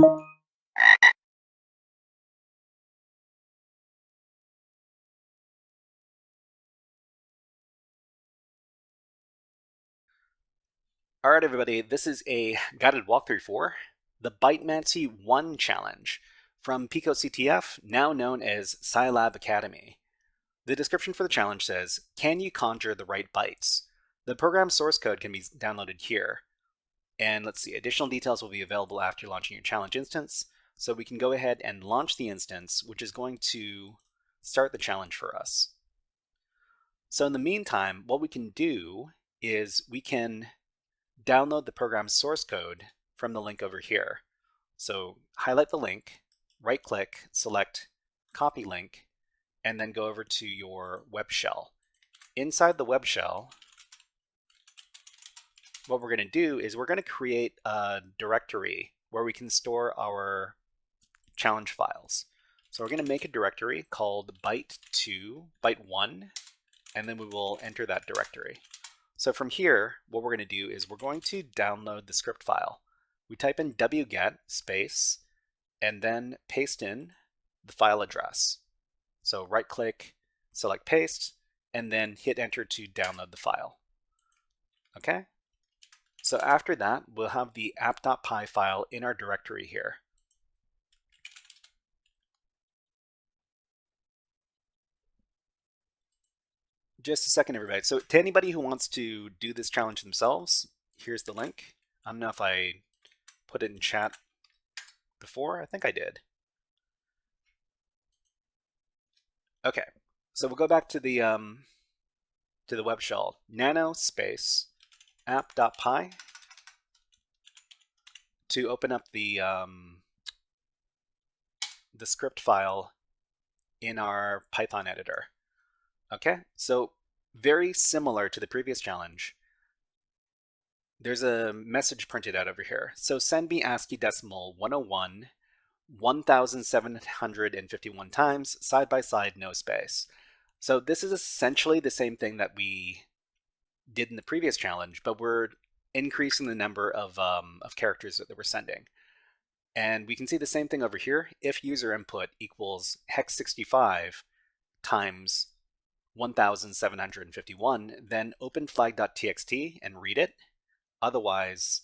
All right, everybody, this is a guided walkthrough for the Bytemancy 1 challenge from picoCTF, now known as Cylab Academy. The description for the challenge says, can you conjure the right bytes? The program source code can be downloaded here. And let's see, additional details will be available after launching your challenge instance. So we can go ahead and launch the instance, which is going to start the challenge for us. So in the meantime, what we can do is we can download the program's source code from the link over here. So highlight the link, right click, select copy link, and then go over to your web shell. Inside the web shell, what we're going to do is we're going to create a directory where we can store our challenge files. So we're going to make a directory called byte1, and then we will enter that directory. So from here, what we're going to do is we're going to download the script file. We type in wget space and then paste in the file address. So right click, select paste, and then hit enter to download the file. Okay? So after that, we'll have the app.py file in our directory here. Just a second, everybody. So to anybody who wants to do this challenge themselves, here's the link. I don't know if I put it in chat before. I think I did. Okay, so we'll go back to the web shell. Nano space app.py to open up the script file in our Python editor. Okay, so very similar to the previous challenge. There's a message printed out over here. So send me ASCII decimal 101 1,751 times, side by side, no space. So this is essentially the same thing that we did in the previous challenge, but we're increasing the number of characters that we're sending. And we can see the same thing over here. If user input equals hex 65 times 1,751, then open flag.txt and read it. Otherwise,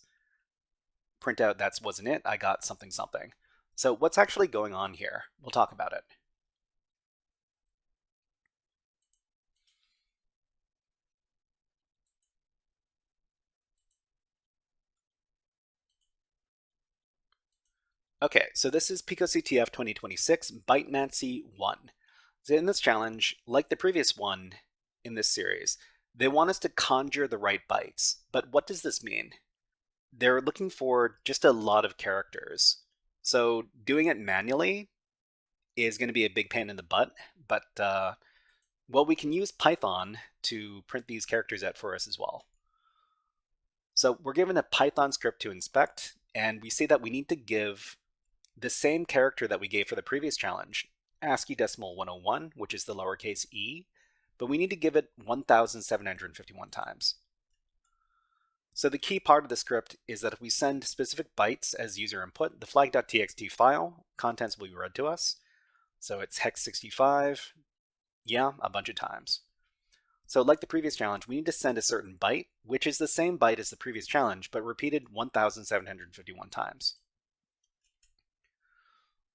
print out that wasn't it, I got something something. So what's actually going on here? We'll talk about it. Okay, so this is picoCTF 2026 Bytemancy 1. So in this challenge, like the previous one in this series, they want us to conjure the right bytes. But what does this mean? They're looking for just a lot of characters. So doing it manually is going to be a big pain in the butt, but well, we can use Python to print these characters out for us as well. So we're given a Python script to inspect, and we say that we need to give the same character that we gave for the previous challenge, ASCII decimal 101, which is the lowercase e, but we need to give it 1,751 times. So the key part of the script is that if we send specific bytes as user input, the flag.txt file contents will be read to us. So it's hex 65, yeah, a bunch of times. So like the previous challenge, we need to send a certain byte, which is the same byte as the previous challenge, but repeated 1,751 times.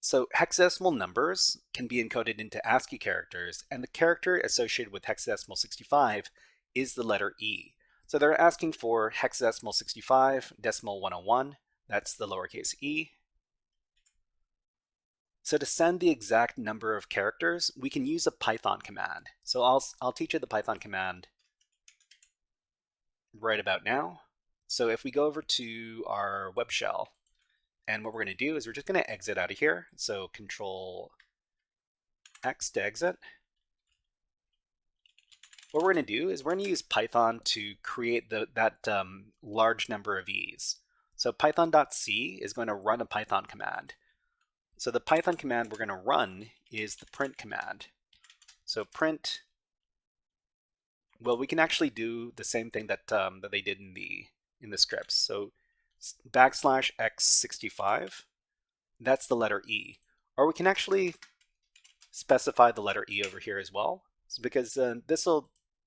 So hexadecimal numbers can be encoded into ASCII characters, and the character associated with hexadecimal 65 is the letter E. So they're asking for hexadecimal 65, decimal 101, that's the lowercase e. So to send the exact number of characters, we can use a Python command. So I'll teach you the Python command right about now. So if we go over to our web shell, and what we're going to do is we're just going to exit out of here. So Control X to exit. What we're going to do is we're going to use Python to create that large number of E's. So python.c is going to run a Python command. So the Python command we're going to run is the print command. So print, well, we can actually do the same thing that that they did in the scripts. So \x65, that's the letter E. Or we can actually specify the letter E over here as well, because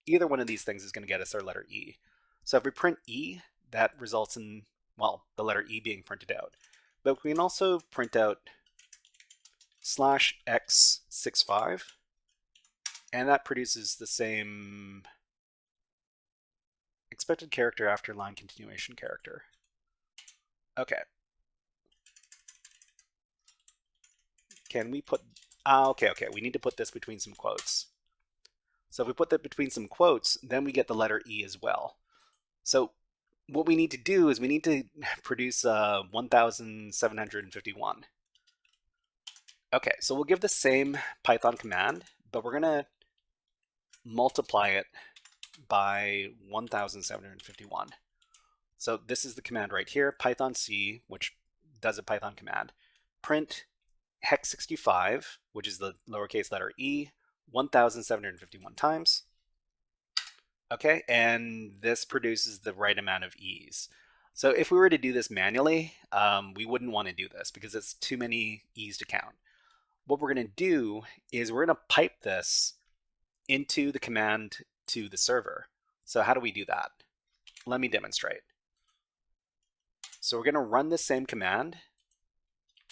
either one of these things is going to get us our letter E. So if we print E, that results in, well, the letter E being printed out. But we can also print out /x65, and that produces the same expected character after line continuation character. Okay. Can we put, okay, we need to put this between some quotes. So if we put that between some quotes, then we get the letter E as well. So what we need to do is we need to produce 1751. Okay, so we'll give the same Python command, but we're going to multiply it by 1751. So this is the command right here, Python C, which does a Python command. Print hex65, which is the lowercase letter E, 1751 times. Okay, and this produces the right amount of E's. So if we were to do this manually, we wouldn't want to do this because it's too many E's to count. What we're going to do is we're going to pipe this into the command to the server. So how do we do that? Let me demonstrate. So we're going to run the same command,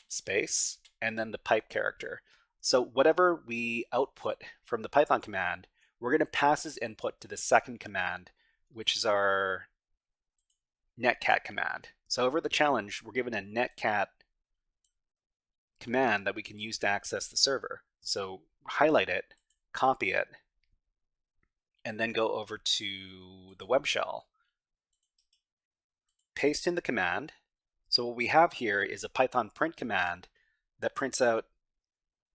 space, and then the pipe character. So whatever we output from the Python command, we're going to pass as input to the second command, which is our netcat command. So over the challenge, we're given a netcat command that we can use to access the server. So highlight it, copy it, and then go over to the web shell. Paste in the command. So what we have here is a Python print command that prints out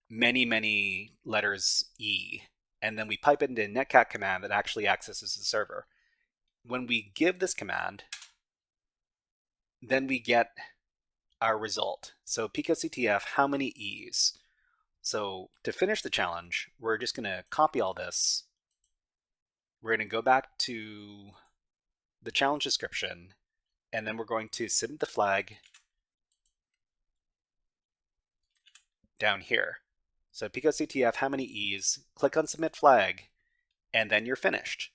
many letters E, and then we pipe it into a netcat command that actually accesses the server. When we give this command, then we get our result. So picoCTF, how many E's? So to finish the challenge, we're just going to copy all this. We're going to go back to the challenge description, and then we're going to submit the flag down here. So picoCTF, how many E's? Click on submit flag, and then you're finished.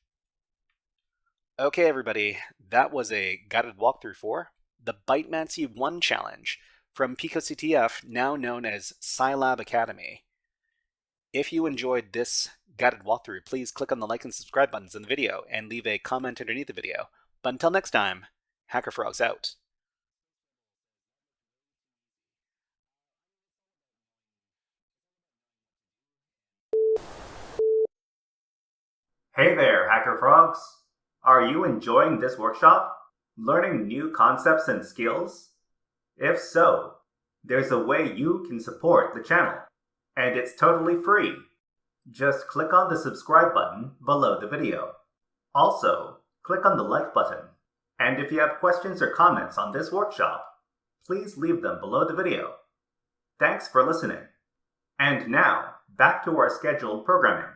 Okay, everybody, that was a guided walkthrough for the Bytemancy 1 challenge from picoCTF, now known as Cylab Academy. If you enjoyed this guided walkthrough, please click on the like and subscribe buttons in the video and leave a comment underneath the video. But until next time, HackerFrogs out. Hey there, HackerFrogs! Are you enjoying this workshop? Learning new concepts and skills? If so, there's a way you can support the channel, and it's totally free. Just click on the subscribe button below the video. Also, click on the like button. And if you have questions or comments on this workshop, please leave them below the video. Thanks for listening. And now, back to our scheduled programming.